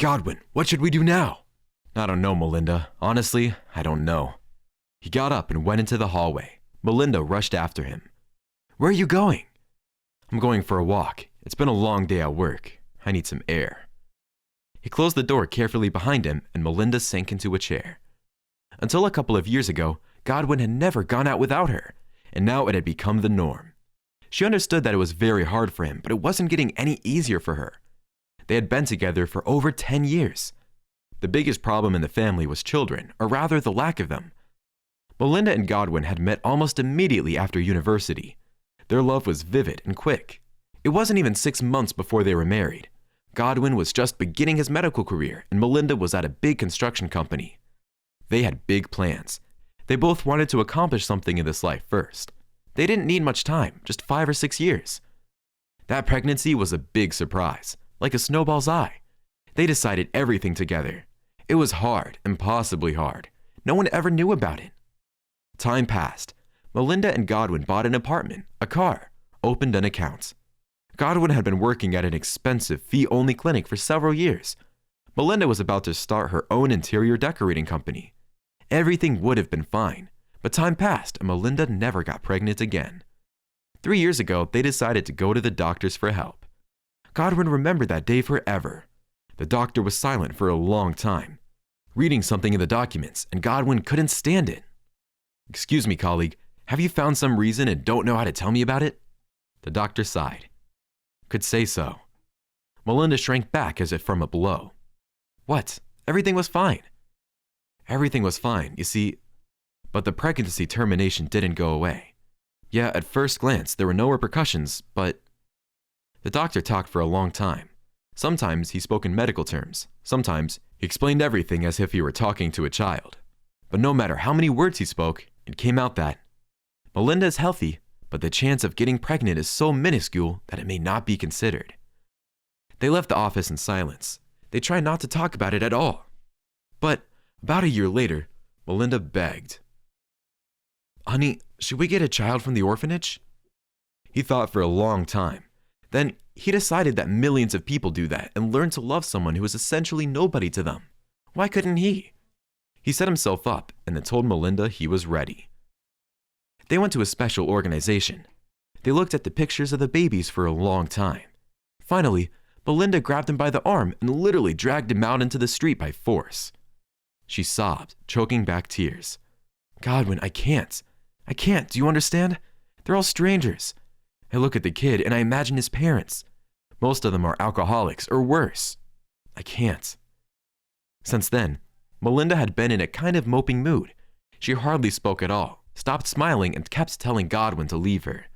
Godwin, what should we do now? I don't know, Melinda. Honestly, I don't know. He got up and went into the hallway. Melinda rushed after him. Where are you going? I'm going for a walk. It's been a long day at work. I need some air. He closed the door carefully behind him, and Melinda sank into a chair. Until a couple of years ago, Godwin had never gone out without her, and now it had become the norm. She understood that it was very hard for him, but it wasn't getting any easier for her. They had been together for over 10 years. The biggest problem in the family was children, or rather the lack of them. Melinda and Godwin had met almost immediately after university. Their love was vivid and quick. It wasn't even 6 months before they were married. Godwin was just beginning his medical career, and Melinda was at a big construction company. They had big plans. They both wanted to accomplish something in this life first. They didn't need much time, just 5 or 6 years. That pregnancy was a big surprise, like a snowball's eye. They decided everything together. It was hard, impossibly hard. No one ever knew about it. Time passed. Melinda and Godwin bought an apartment, a car, opened an account. Godwin had been working at an expensive fee-only clinic for several years. Melinda was about to start her own interior decorating company. Everything would have been fine, but time passed and Melinda never got pregnant again. 3 years ago, they decided to go to the doctors for help. Godwin remembered that day forever. The doctor was silent for a long time, reading something in the documents, and Godwin couldn't stand it. Excuse me, colleague, have you found some reason and don't know how to tell me about it? The doctor sighed. Could say so. Melinda shrank back as if from a blow. What? Everything was fine. Everything was fine, you see, but the pregnancy termination didn't go away. Yeah, at first glance, there were no repercussions, but... The doctor talked for a long time. Sometimes he spoke in medical terms. Sometimes he explained everything as if he were talking to a child. But no matter how many words he spoke, it came out that Melinda is healthy, but the chance of getting pregnant is so minuscule that it may not be considered. They left the office in silence. They tried not to talk about it at all. But about a year later, Melinda begged. Honey, should we get a child from the orphanage? He thought for a long time. Then he decided that millions of people do that and learn to love someone who is essentially nobody to them. Why couldn't he? He set himself up and then told Melinda he was ready. They went to a special organization. They looked at the pictures of the babies for a long time. Finally, Melinda grabbed him by the arm and literally dragged him out into the street by force. She sobbed, choking back tears. Godwin, I can't. Do you understand? They're all strangers. I look at the kid and I imagine his parents. Most of them are alcoholics or worse. I can't. Since then, Melinda had been in a kind of moping mood. She hardly spoke at all, stopped smiling, and kept telling Godwin to leave her.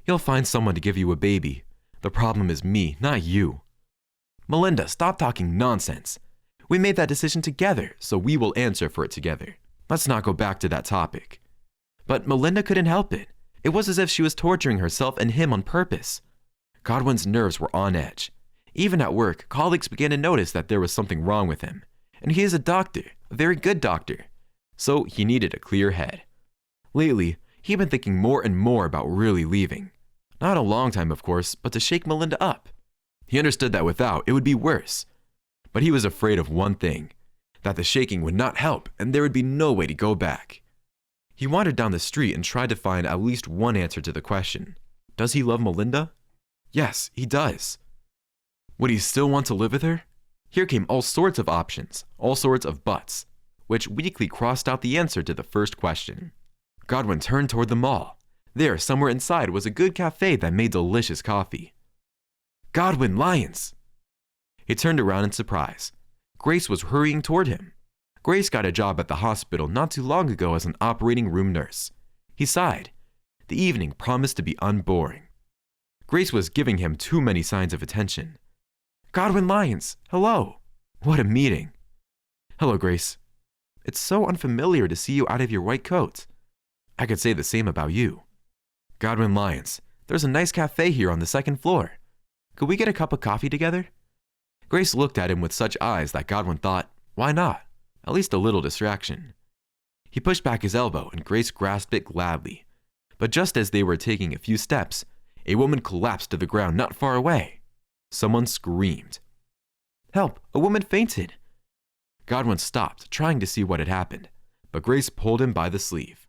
You'll find someone to give you a baby. The problem is me, not you. Melinda, stop talking nonsense. We made that decision together, so we will answer for it together. Let's not go back to that topic. But Melinda couldn't help it. It was as if she was torturing herself and him on purpose. Godwin's nerves were on edge. Even at work, colleagues began to notice that there was something wrong with him. And he is a doctor, a very good doctor. So he needed a clear head. Lately, he had been thinking more and more about really leaving. Not a long time, of course, but to shake Melinda up. He understood that without, it would be worse. But he was afraid of one thing, that the shaking would not help and there would be no way to go back. He wandered down the street and tried to find at least one answer to the question. Does he love Melinda? Yes, he does. Would he still want to live with her? Here came all sorts of options, all sorts of buts, which weakly crossed out the answer to the first question. Godwin turned toward the mall. There, somewhere inside, was a good cafe that made delicious coffee. Godwin, Lyons! He turned around in surprise. Grace was hurrying toward him. Grace got a job at the hospital not too long ago as an operating room nurse. He sighed. The evening promised to be unboring. Grace was giving him too many signs of attention. Godwin Lyons, hello. What a meeting. Hello, Grace. It's so unfamiliar to see you out of your white coat. I could say the same about you. Godwin Lyons, there's a nice cafe here on the second floor. Could we get a cup of coffee together? Grace looked at him with such eyes that Godwin thought, why not? At least a little distraction. He pushed back his elbow and Grace grasped it gladly. But just as they were taking a few steps, a woman collapsed to the ground not far away. Someone screamed. Help! A woman fainted! Godwin stopped, trying to see what had happened, but Grace pulled him by the sleeve.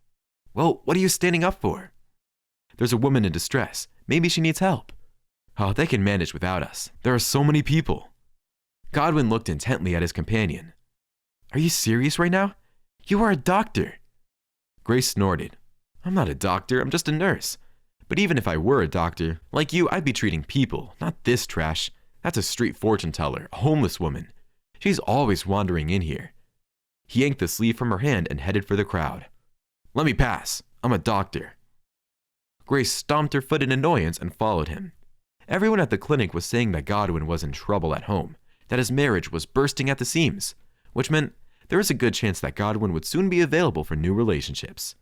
Well, what are you standing up for? There's a woman in distress. Maybe she needs help. Oh, they can manage without us. There are so many people. Godwin looked intently at his companion. Are you serious right now? You are a doctor. Grace snorted. I'm not a doctor, I'm just a nurse. But even if I were a doctor, like you, I'd be treating people, not this trash. That's a street fortune teller, a homeless woman. She's always wandering in here. He yanked the sleeve from her hand and headed for the crowd. Let me pass. I'm a doctor. Grace stomped her foot in annoyance and followed him. Everyone at the clinic was saying that Godwin was in trouble at home, that his marriage was bursting at the seams, which meant there was a good chance that Godwin would soon be available for new relationships.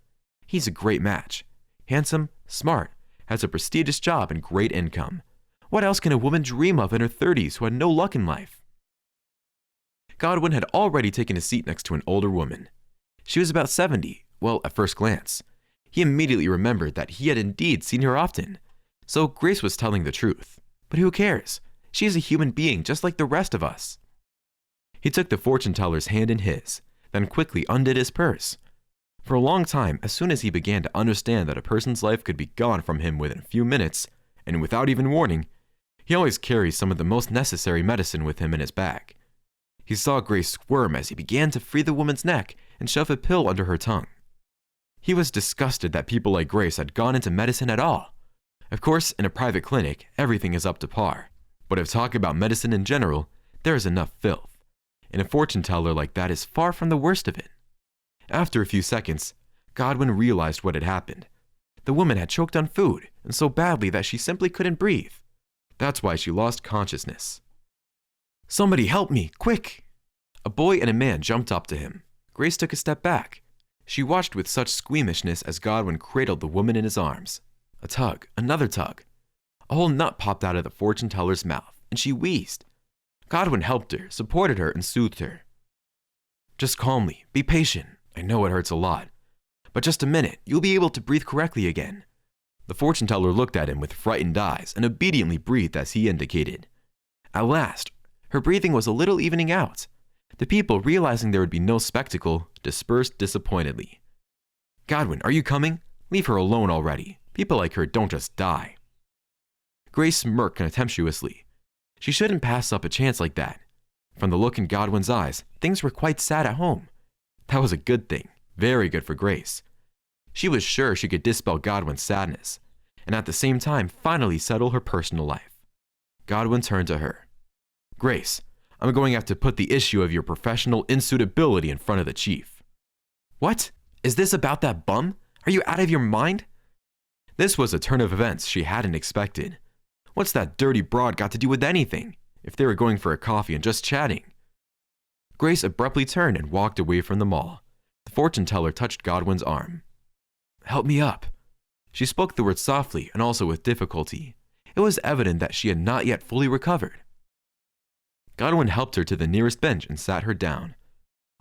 He's a great match. Handsome, smart, has a prestigious job and great income. What else can a woman dream of in her 30s who had no luck in life? Godwin had already taken a seat next to an older woman. She was about 70, well, at first glance. He immediately remembered that he had indeed seen her often. So Grace was telling the truth. But who cares? She is a human being just like the rest of us. He took the fortune teller's hand in his, then quickly undid his purse. For a long time, as soon as he began to understand that a person's life could be gone from him within a few minutes, and without even warning, he always carries some of the most necessary medicine with him in his bag. He saw Grace squirm as he began to free the woman's neck and shove a pill under her tongue. He was disgusted that people like Grace had gone into medicine at all. Of course, in a private clinic, everything is up to par. But if talk about medicine in general, there is enough filth. And a fortune teller like that is far from the worst of it. After a few seconds, Godwin realized what had happened. The woman had choked on food, and so badly that she simply couldn't breathe. That's why she lost consciousness. Somebody help me, quick! A boy and a man jumped up to him. Grace took a step back. She watched with such squeamishness as Godwin cradled the woman in his arms. A tug, another tug. A whole nut popped out of the fortune teller's mouth, and she wheezed. Godwin helped her, supported her, and soothed her. Just calmly, be patient. I know it hurts a lot. But just a minute, you'll be able to breathe correctly again. The fortune teller looked at him with frightened eyes and obediently breathed as he indicated. At last, her breathing was a little evening out. The people, realizing there would be no spectacle, dispersed disappointedly. Godwin, are you coming? Leave her alone already. People like her don't just die. Grace smirked contemptuously. She shouldn't pass up a chance like that. From the look in Godwin's eyes, things were quite sad at home. That was a good thing, very good for Grace. She was sure she could dispel Godwin's sadness, and at the same time finally settle her personal life. Godwin turned to her. Grace, I'm going to have to put the issue of your professional insuitability in front of the chief. What? Is this about that bum? Are you out of your mind? This was a turn of events she hadn't expected. What's that dirty broad got to do with anything, if they were going for a coffee and just chatting? Grace abruptly turned and walked away from the mall. The fortune teller touched Godwin's arm. Help me up. She spoke the word softly and also with difficulty. It was evident that she had not yet fully recovered. Godwin helped her to the nearest bench and sat her down.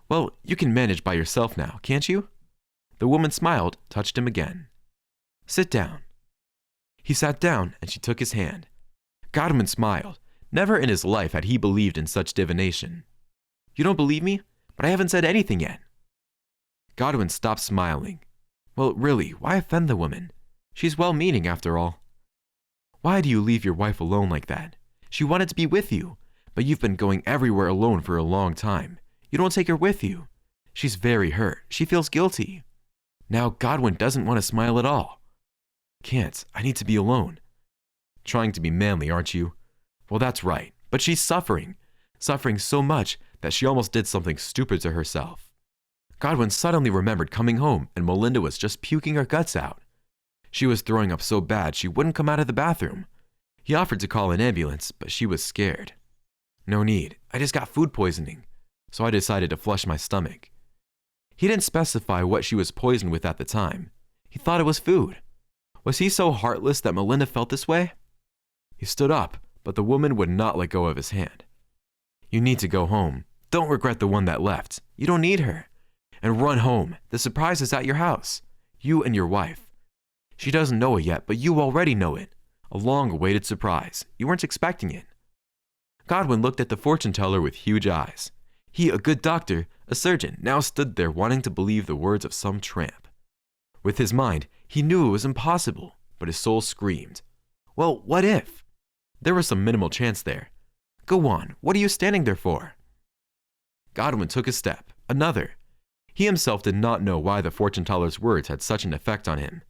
Well, you can manage by yourself now, can't you? The woman smiled, touched him again. Sit down. He sat down and she took his hand. Godwin smiled. Never in his life had he believed in such divination. You don't believe me? But I haven't said anything yet. Godwin stopped smiling. Well, really, why offend the woman? She's well-meaning after all. Why do you leave your wife alone like that? She wanted to be with you, but you've been going everywhere alone for a long time. You don't take her with you. She's very hurt. She feels guilty. Now Godwin doesn't want to smile at all. Can't. I need to be alone. Trying to be manly, aren't you? Well, that's right. But she's suffering. Suffering so much that she almost did something stupid to herself. Godwin suddenly remembered coming home and Melinda was just puking her guts out. She was throwing up so bad she wouldn't come out of the bathroom. He offered to call an ambulance, but she was scared. No need. I just got food poisoning. So I decided to flush my stomach. He didn't specify what she was poisoned with at the time. He thought it was food. Was he so heartless that Melinda felt this way? He stood up, but the woman would not let go of his hand. You need to go home. Don't regret the one that left. You don't need her. And run home. The surprise is at your house. You and your wife. She doesn't know it yet, but you already know it. A long-awaited surprise. You weren't expecting it. Godwin looked at the fortune teller with huge eyes. He, a good doctor, a surgeon, now stood there wanting to believe the words of some tramp. With his mind, he knew it was impossible, but his soul screamed. Well, what if? There was some minimal chance there. Go on, what are you standing there for? Godwin took a step, another. He himself did not know why the fortune teller's words had such an effect on him.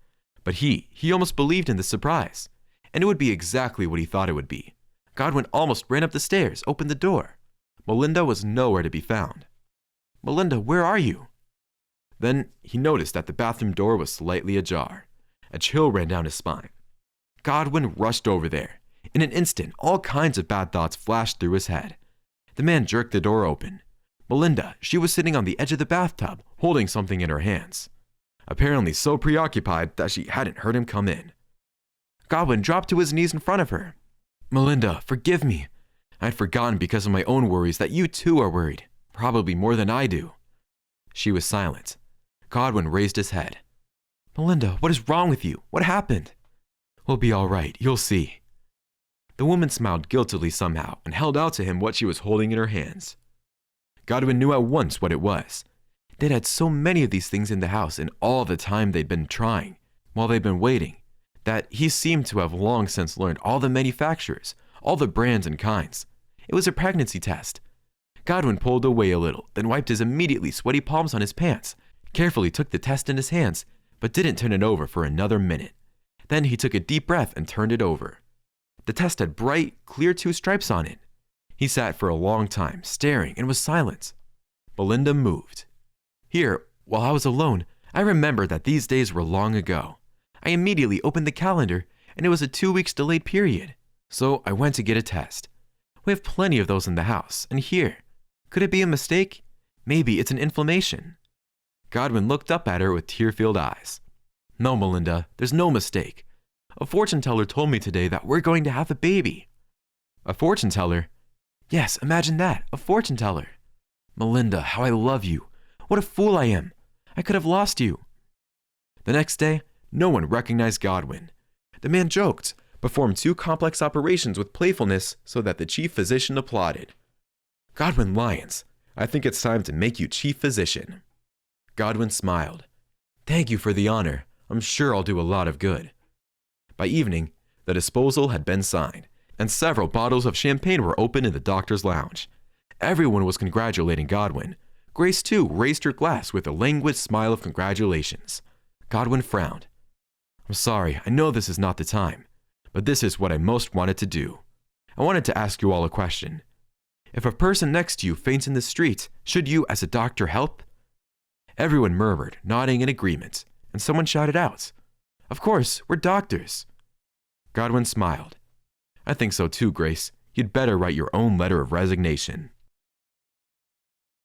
But he almost believed in the surprise. And it would be exactly what he thought it would be. Godwin almost ran up the stairs, opened the door. Melinda was nowhere to be found. Melinda, where are you? Then he noticed that the bathroom door was slightly ajar. A chill ran down his spine. Godwin rushed over there. In an instant, all kinds of bad thoughts flashed through his head. The man jerked the door open. Melinda, she was sitting on the edge of the bathtub, holding something in her hands. Apparently so preoccupied that she hadn't heard him come in. Godwin dropped to his knees in front of her. Melinda, forgive me. I'd forgotten because of my own worries that you too are worried, probably more than I do. She was silent. Godwin raised his head. Melinda, what is wrong with you? What happened? We'll be all right, you'll see. The woman smiled guiltily somehow and held out to him what she was holding in her hands. Godwin knew at once what it was. They'd had so many of these things in the house in all the time they'd been trying, while they'd been waiting, that he seemed to have long since learned all the manufacturers, all the brands and kinds. It was a pregnancy test. Godwin pulled away a little, then wiped his immediately sweaty palms on his pants, carefully took the test in his hands, but didn't turn it over for another minute. Then he took a deep breath and turned it over. The test had bright, clear 2 stripes on it. He sat for a long time, staring, and was silent. Melinda moved. Here, while I was alone, I remembered that these days were long ago. I immediately opened the calendar, and it was a 2 weeks delayed period. So I went to get a test. We have plenty of those in the house, and here. Could it be a mistake? Maybe it's an inflammation. Godwin looked up at her with tear-filled eyes. No, Melinda, there's no mistake. A fortune teller told me today that we're going to have a baby. A fortune teller? Yes, imagine that, a fortune teller. Melinda, how I love you. What a fool I am. I could have lost you. The next day, no one recognized Godwin. The man joked, performed 2 complex operations with playfulness so that the chief physician applauded. Godwin Lyons, I think it's time to make you chief physician. Godwin smiled. Thank you for the honor. I'm sure I'll do a lot of good. By evening, the disposal had been signed, and several bottles of champagne were opened in the doctor's lounge. Everyone was congratulating Godwin. Grace, too, raised her glass with a languid smile of congratulations. Godwin frowned. I'm sorry, I know this is not the time, but this is what I most wanted to do. I wanted to ask you all a question. If a person next to you faints in the street, should you, as a doctor, help? Everyone murmured, nodding in agreement, and someone shouted out, Of course, we're doctors. Godwin smiled. I think so too, Grace. You'd better write your own letter of resignation.